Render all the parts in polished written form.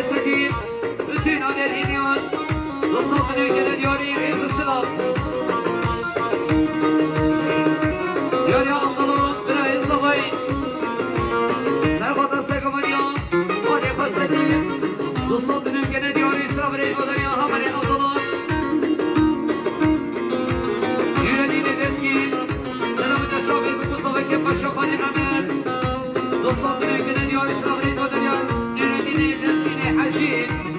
ستين bütün adeliniyon dostlar ülkede diyor İngiliz ısılam diyor ya Allah'ın birayı savayın sergata segamaniyon oraya kasettin dostlar ülkede diyor İsra birayı odaya hamari Allah'ın yüreğine deskin selamında çabuk bu kuzavı kepaşa kani amen dostlar ülkede diyor İsra birayı odaya yüreğine deskini hacin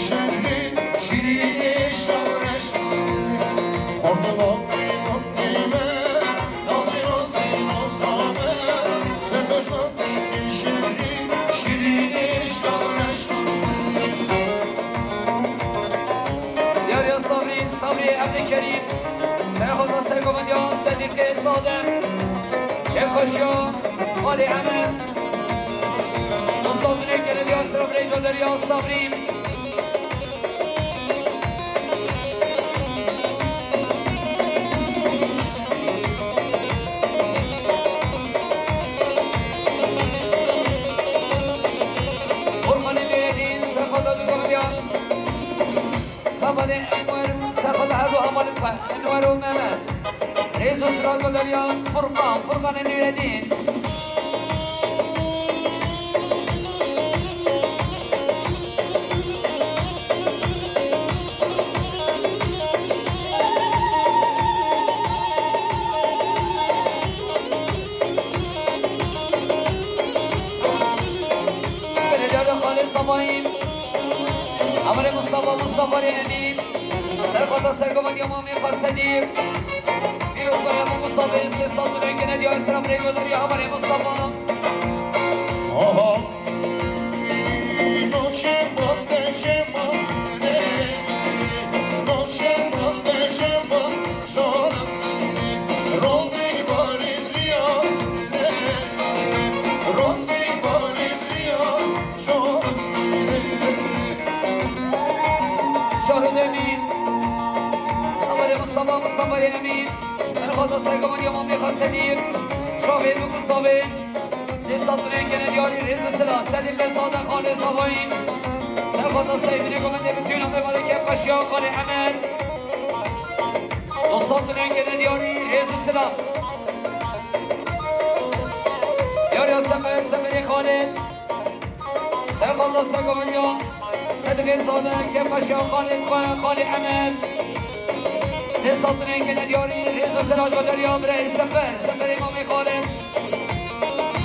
Şehri, şirin, şavreş عبدالکریم سرخدا سرگومندیان صدیق صادق کفاشیان خالی عمل مصابنه گردیان سرابرین و دریان صابرین انوار و ممت ریز و سراد و دریان فرقان نویدین بردار خالص صباین عمر مصطفى امین سرخدا سرگومندی امامی خاصدیر بیروز بایم و مصطفى استفساد و رنگ ندی های سرم ریگ و داری عمر مصطفى مصطفى امین سرخدا سرگومندی امامی خاصدیر شاهد و مصطفى سیستاد و رنگ ندیاری ریز و سلا صدیق صادق خالص آبایین سرخدا سیدی گومنده بتونم به مالک قشیان خالی عمل دوستاد و رنگ ندیاری ریز و سلا یاری سفری خالد سرخدا سرگومندیان صدیق صادق قشیان خالی عمل سیستاد و رنگ ندیاری ریز و سلا و دریام رئیس سفر امام خالد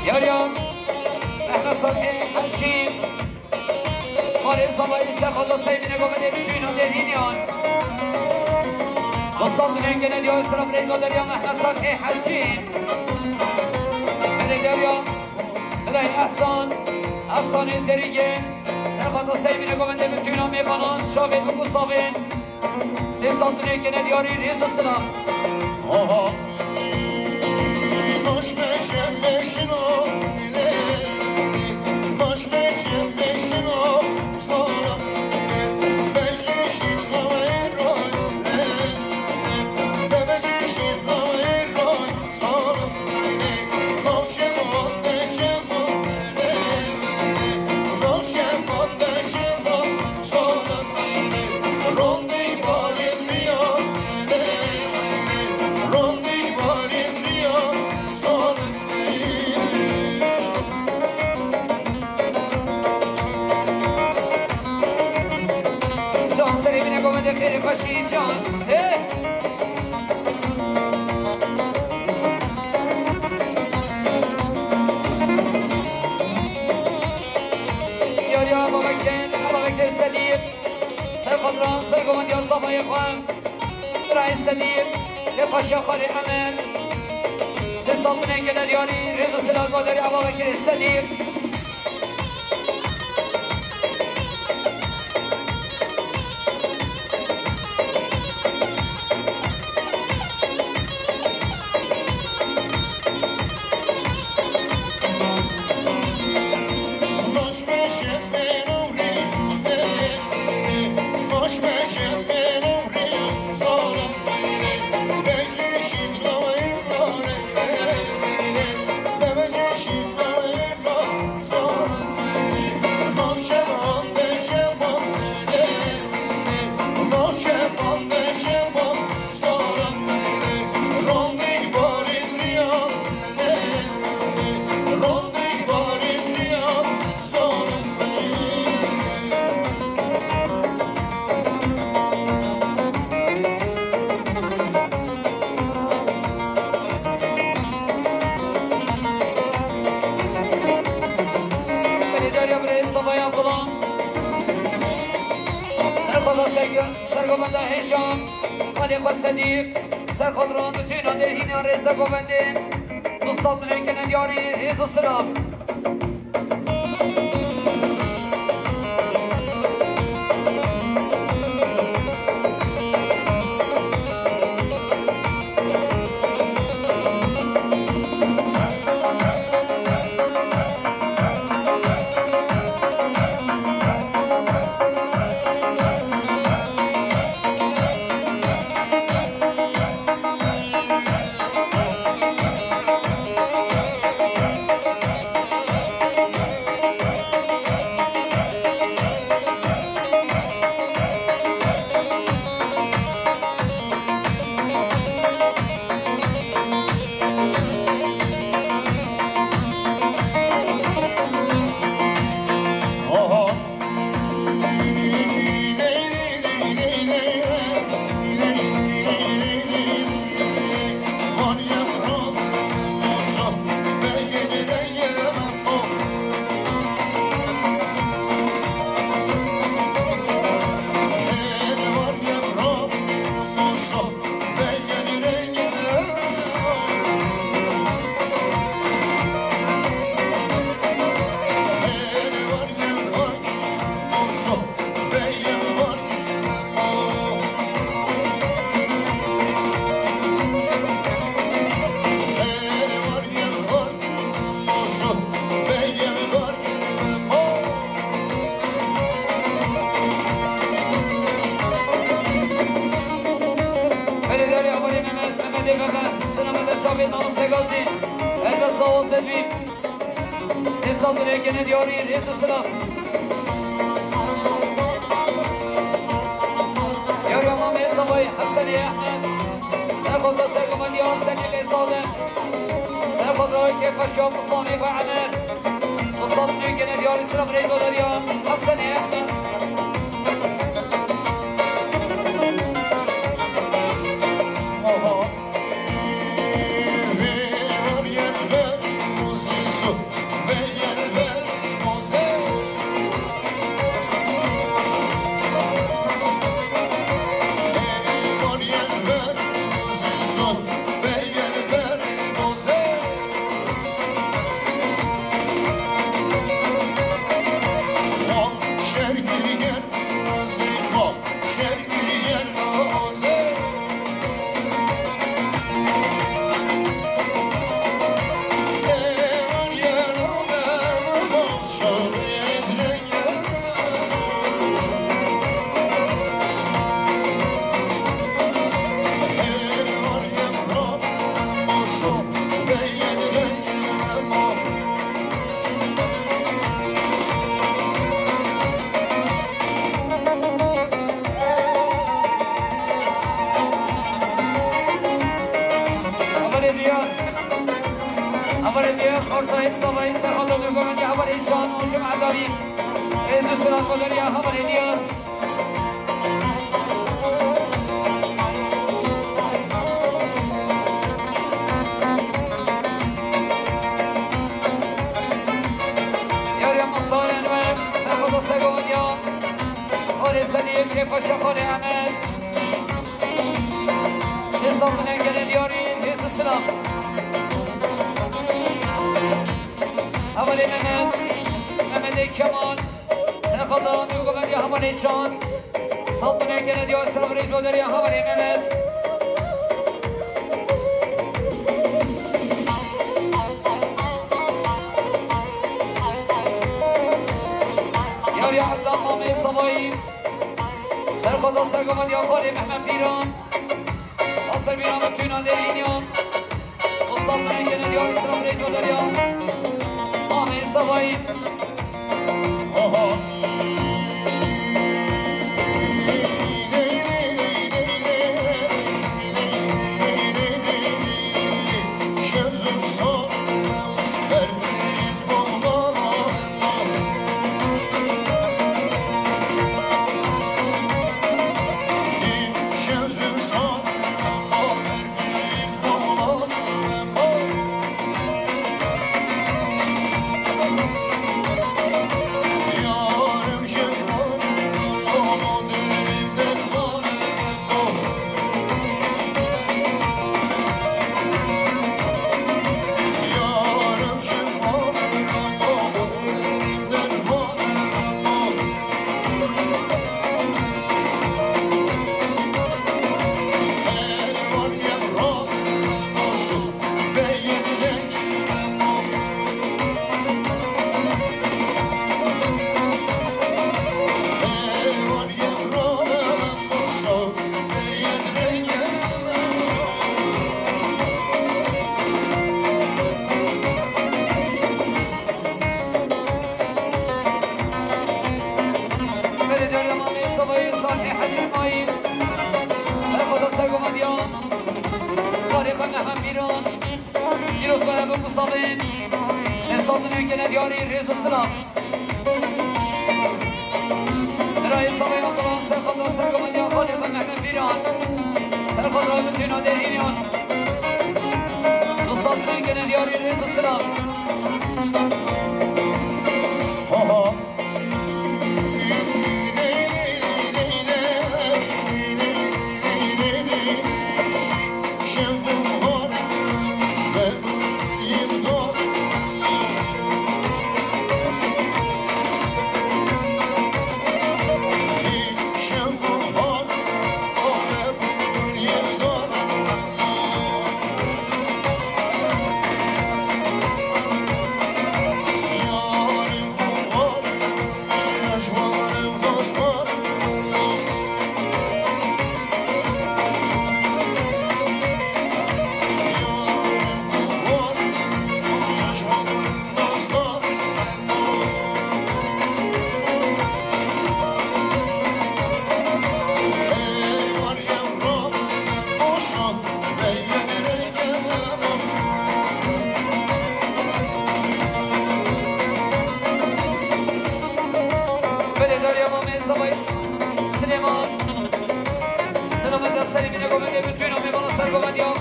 یاریان احمد صبحی حجیم خالد صبایی سرخدا سیبین گومده بیتوین و دهینیان دوستان رنگ ندیار سلام ریگا دریان احمد صبحی حجیم بله دریان بله احسان زریگه سرخدا سیبین گومده بیتوین و میبانان شاید و مصابین سیستان رنگ ندیاری ریز و سلام Boş beşin o bile, boş beşin o sonra beşin o eroy, beşin o eroy sonra boşem o sonra rondi barin rio, rondi barin rio. خیلی خوشی جان یاری آبا بکر صدیق سرخدران سرگومندیان صفای خوان رئیس صدیق لپاشا خالی عمل سه سامون انگلر یاری رضا سلال مادری آبا بکر صدیق سرگومنده هشام خالیق صدیق سرخدران بتونان در هینیان رزا گومنده دوستان رنگ ندیاری ریز و سلام جاوید نام سگازی البس آواز بیم 3 سال برگن دیاری ریز و سلام یاری امام ایسابای حسنی احمد سرخود و سرگمان دیار سنی لیساده سرخود رای که فشاب مصامی و عمر مصاد برگن دیاری سلام ریز و داریم حسنی احمد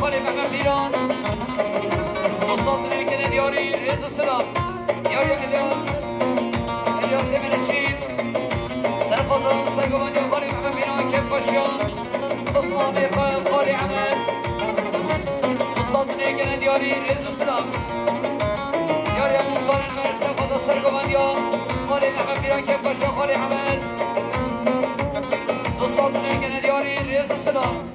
خالی محمد پیران مصادره که ندیاری رز و سلام یاری الیاس منشید سرخوزان سیگوان یا خالی محمد پیران کف باشیان عثمانی خالی عمل مصادره که ندیاری رز و سلام یاری مختار المر سرخوزان سیگوان یا خالی محمد پیران کف باشیان خالی عمل مصادره که ندیاری رز و سلام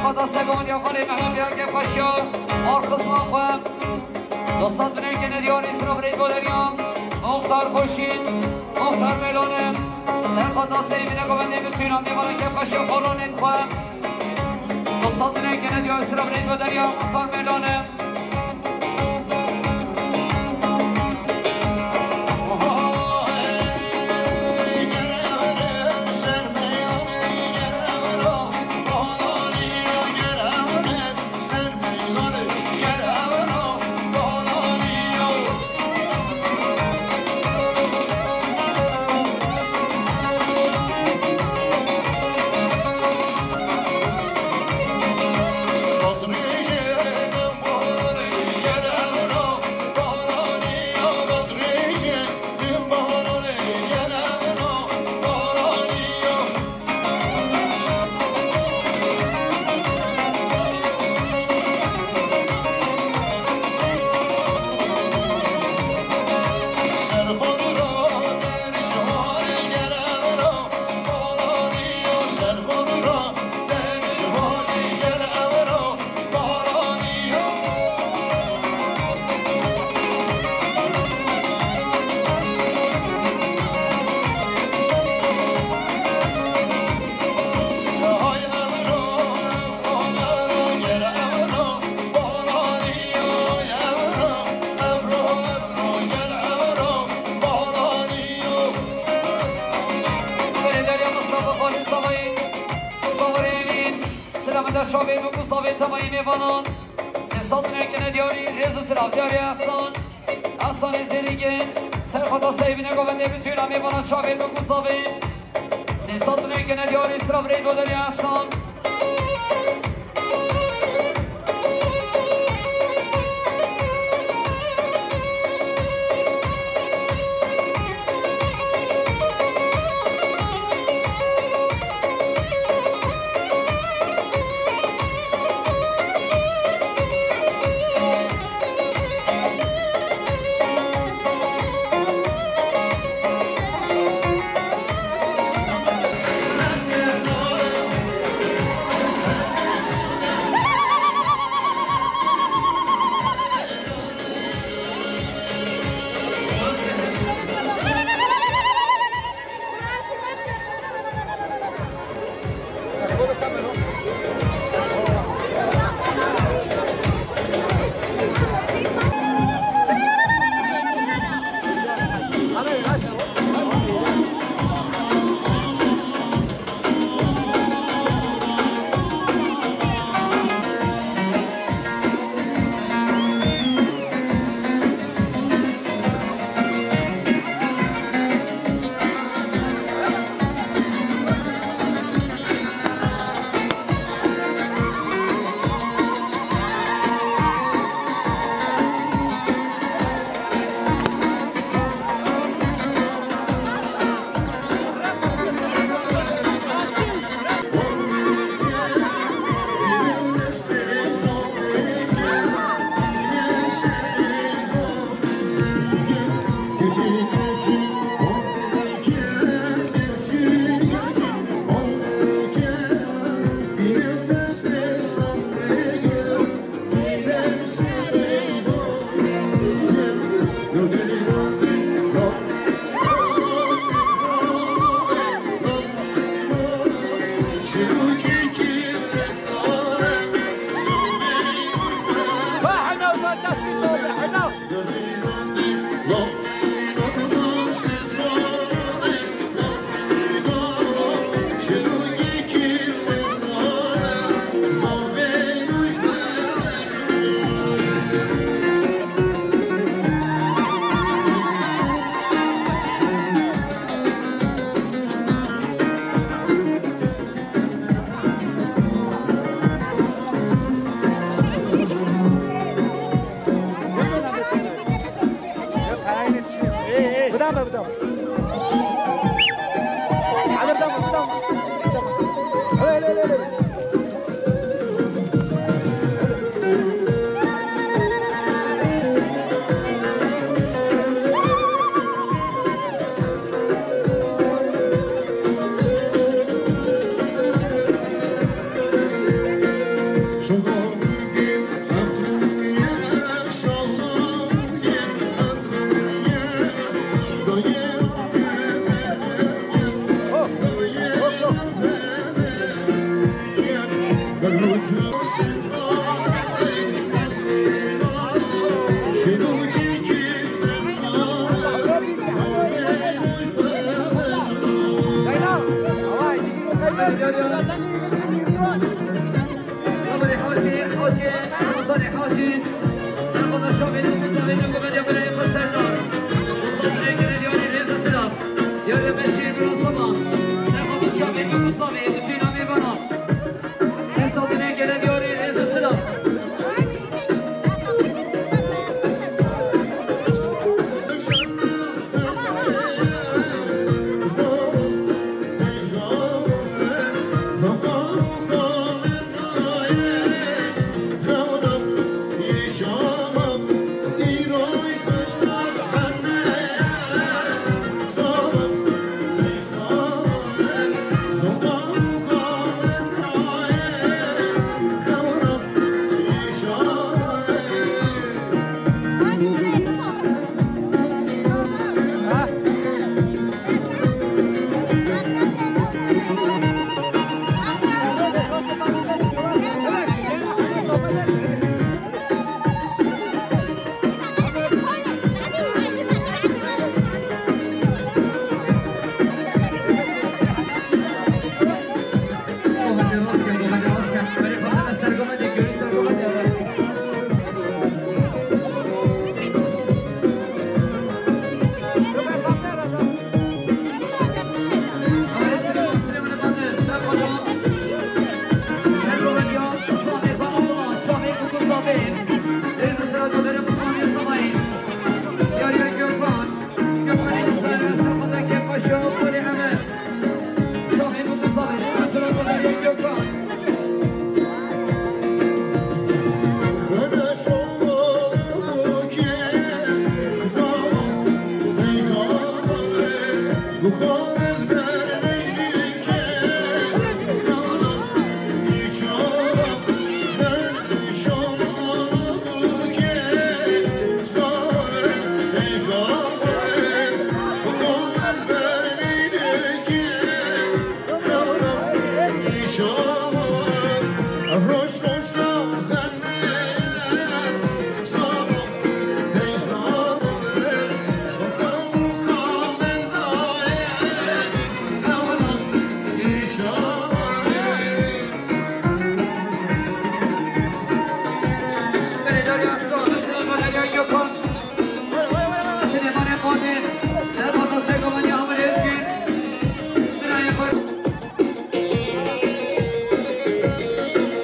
سرخطا سگام دیاخانه محمد بیاگه پاشا آرخص ماخوام دوستات بنه که ندیار اسراف رید بودریم مختار خوشید مختار ملونم سرخطا سیمینه گوانده بتونم میبانه که پاشا خورانت خواهم دوستات بنه که ندیار اسراف رید بودریم مختار ملونم شاوید و گستاوید تمایی میوانان سیسات نکنه دیاری ریز و سراف دیاری احسان زیریگین سرخطا سیبینه گوونده بتونم میوانان شاوید و گستاوید سیسات نکنه دیاری سراف رید و داری احسان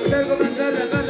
Sergo Mandela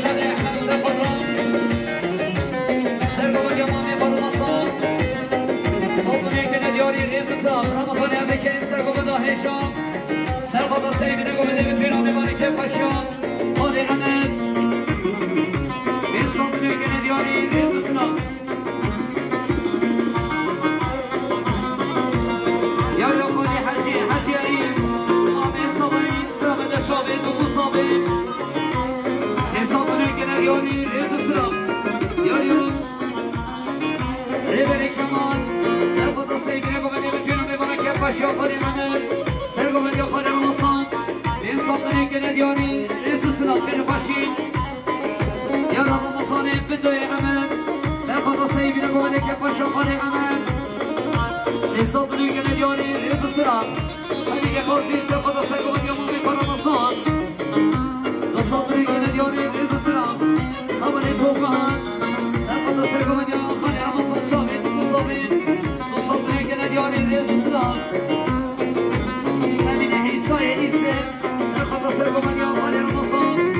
شده خسته خودران سرگاه گمانی برماسان سلطنه که ندیاری ریز سرام رمضان عبده کریم سرگاه داهشان سرگاه سیبینه گومده بتوین آمیمانی که پشیان خالی عمل بین سلطنه که ندیاری ریز سرام یا خالی حجی عیم آمین صابین سرمده شابین و بوصابین سی سلطنه که ندیاری ریز سرام یا ریبری کمان سرگاه سیبینه گومده بتوین آمیمانی که پشیان خالی عمل سرگاه یا خالی رمضان این سلطنه که ندیاری ریز سرام خیلی باشین یا رمضان بدوی عمل سرگاه سیبینه گومده که پشیان خالی عمل سی سلطنه که ندیاری ریز سرام هدی که خاصی سرگاه سرگاه یا مامی رمضان دو سلطنه که ندیاری ریز سرام خبری توقعان سرگاه سرگاه یا خالی رمضان شامل دو سلطنه که ندیاری ریز سرام ایسه سرخط سرگاه یا خالی رمضان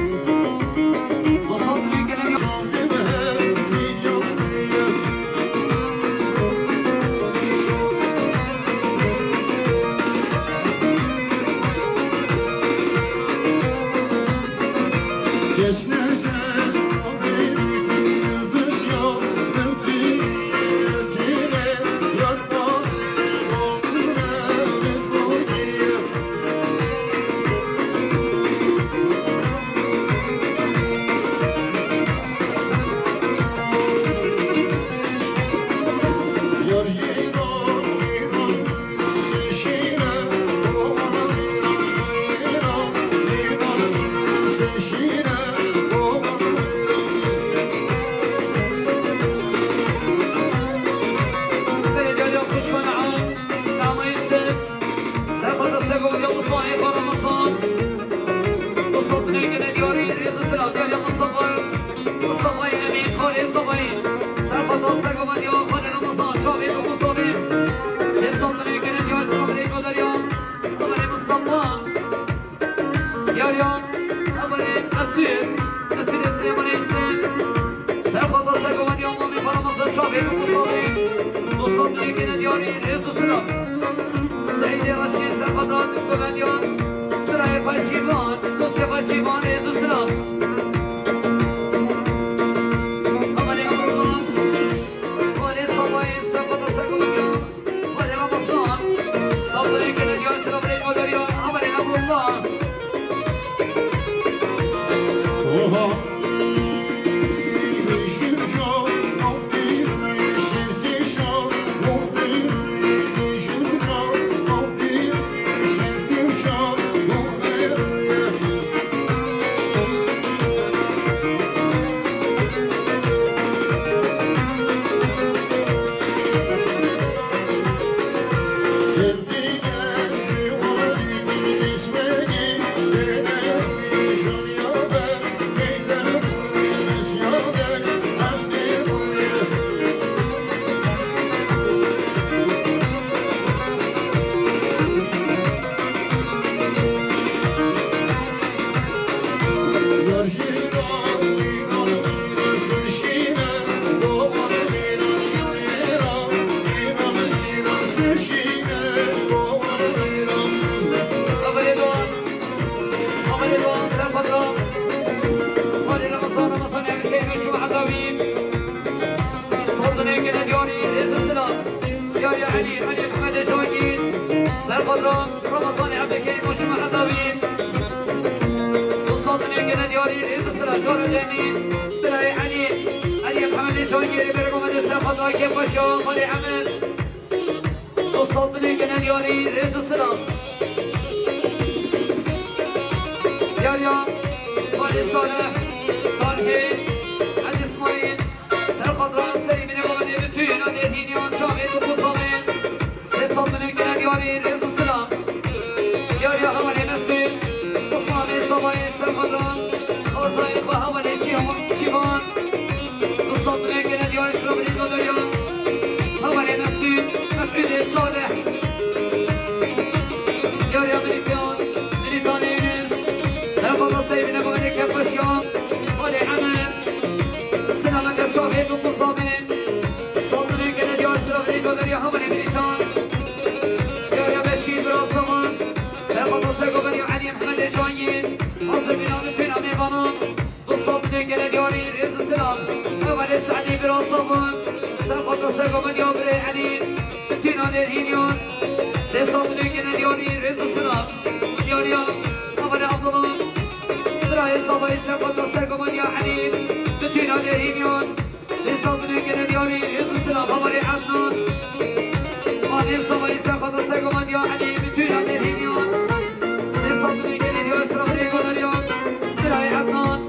وصل میکنه یا رمضان عبده کریم و شما حضاوین دوستان که ندیاری ریز سرا جار جمعی برای علی محمد شاگیری برگو من سر خدا که باشا خالی عمل دوستان که ندیاری ریز سرا یاریا خالی صالحی علی اسماعیل سر خدا سری برگو من بتوین آنی دینیان شاگید و بزامین سه سال که ندیاری ریز سرا یا حوالی مسعود اسلامی صبایی سرخدران ارزایی و حوالی چیوان دوستان که ندیار اسلام دید داریان حوالی مسعود صالح یا ملیتان یونس سرخدر سیبین گوهد کفشیان حالی بريتان يا بشير براسمان سرقط سرقو بني علي محمد جوانين حاصل بنا بتنا ميبانان دوصاب نقل دياري ريز السلام اول سعدي براسمان سرقط سرقو بني علي بتنا درهينيان سيصاب نقل دياري ريز السلام دياريا اول عبد الله براي صباي سرقط سرقو بني علي بتنا درهينيان سيصاب نقل دياري ريز السلام اول عدنان مادر صباي سرقط سرقو بني علي بتنا درهينيان سيصاب نقل دياري سرقو ريقو دريان براي عدنان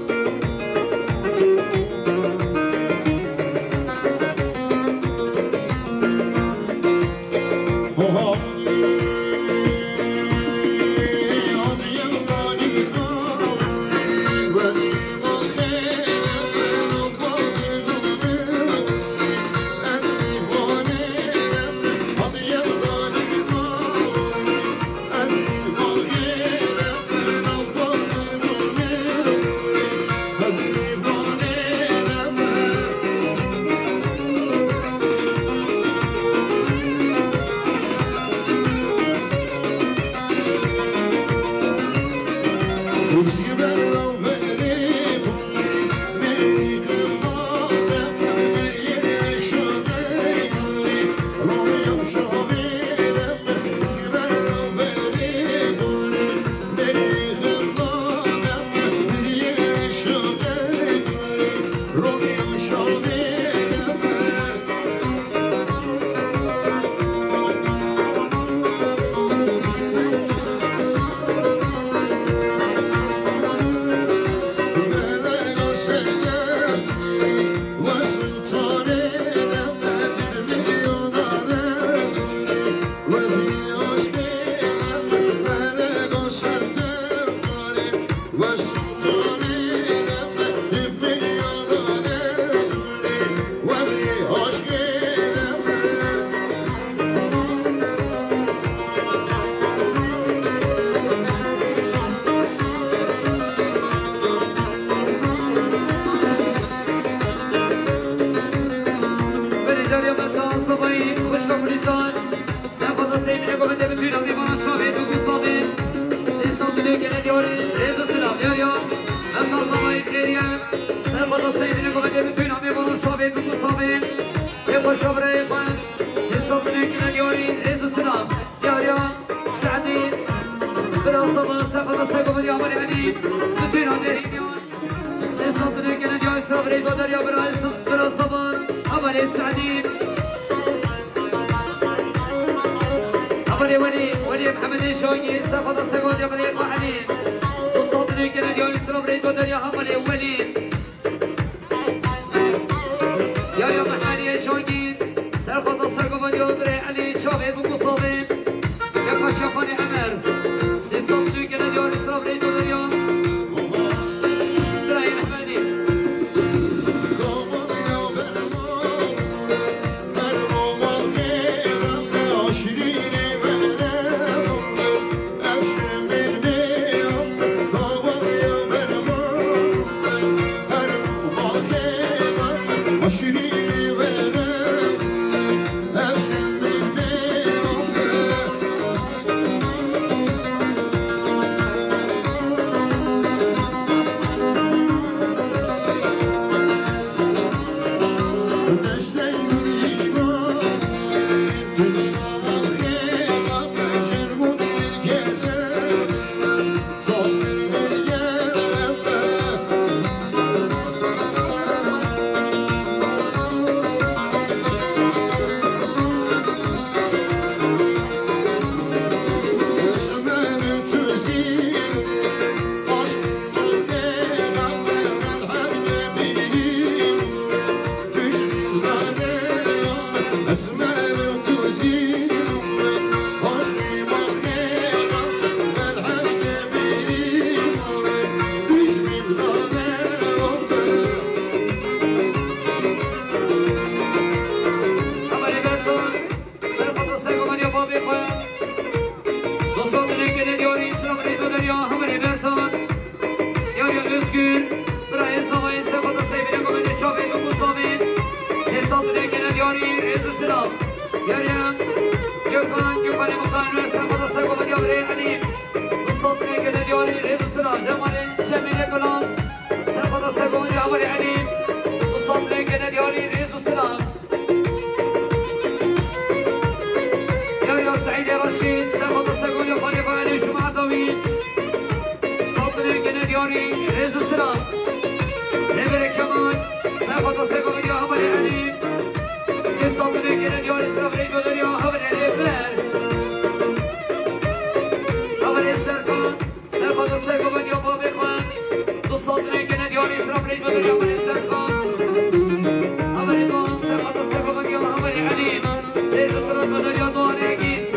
ولي محمد الشوقي سقط السقوط يا بني علي وصوت الكلام يا يسرى بريد ودر يا هملي ولي يا محمد الشوقي سقط السقوط يا بني علي شابه بقصابين يا كشافني عمر صوت الكلام يا يسرى بريد ودر يا براي محمدي Yarın جوكان جوكان مقان سرخط السقوم ديابري عليم الصدر كده دياري ريد السرا جمال جميل كلان سرخط السقوم ديابري عليم الصدر كده دياري ريد السرا يا سعيد يا رشيد سرخط السقوم يقال عليه شمع طويل الصدر كده دياري ريد السرا نبري كمان سرخط السقوم ديابري عليم صدر كده دياري سرا ريد ودريا هبل عليه بلاد السرقان سرقات السرقة بديو بابي خوان دو صدري كنا ديوني سراب ريج بدريا من السرقان أمري دوان سرقات السرقة بديو أمري عليم ريج سراب بدريا دوان اجيد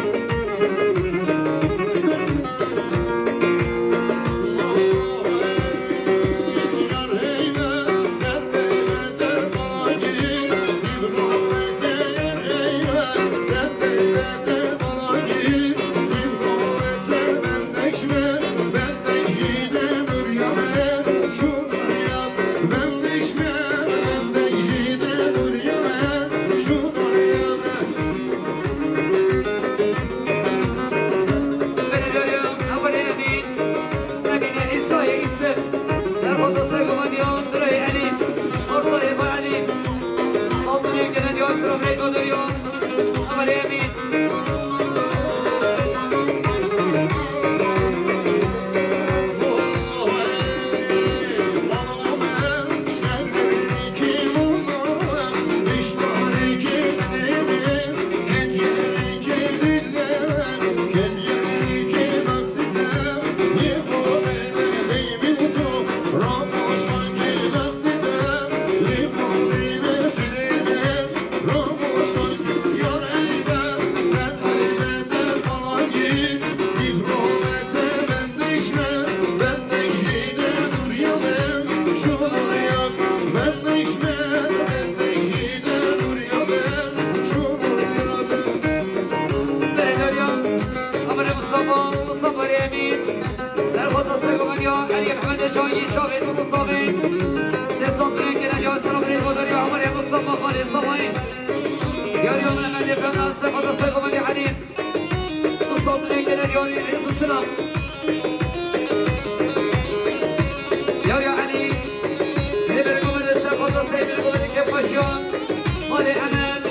علي أمل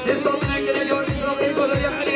سي صدرك اليوم سرقي قدر يا علي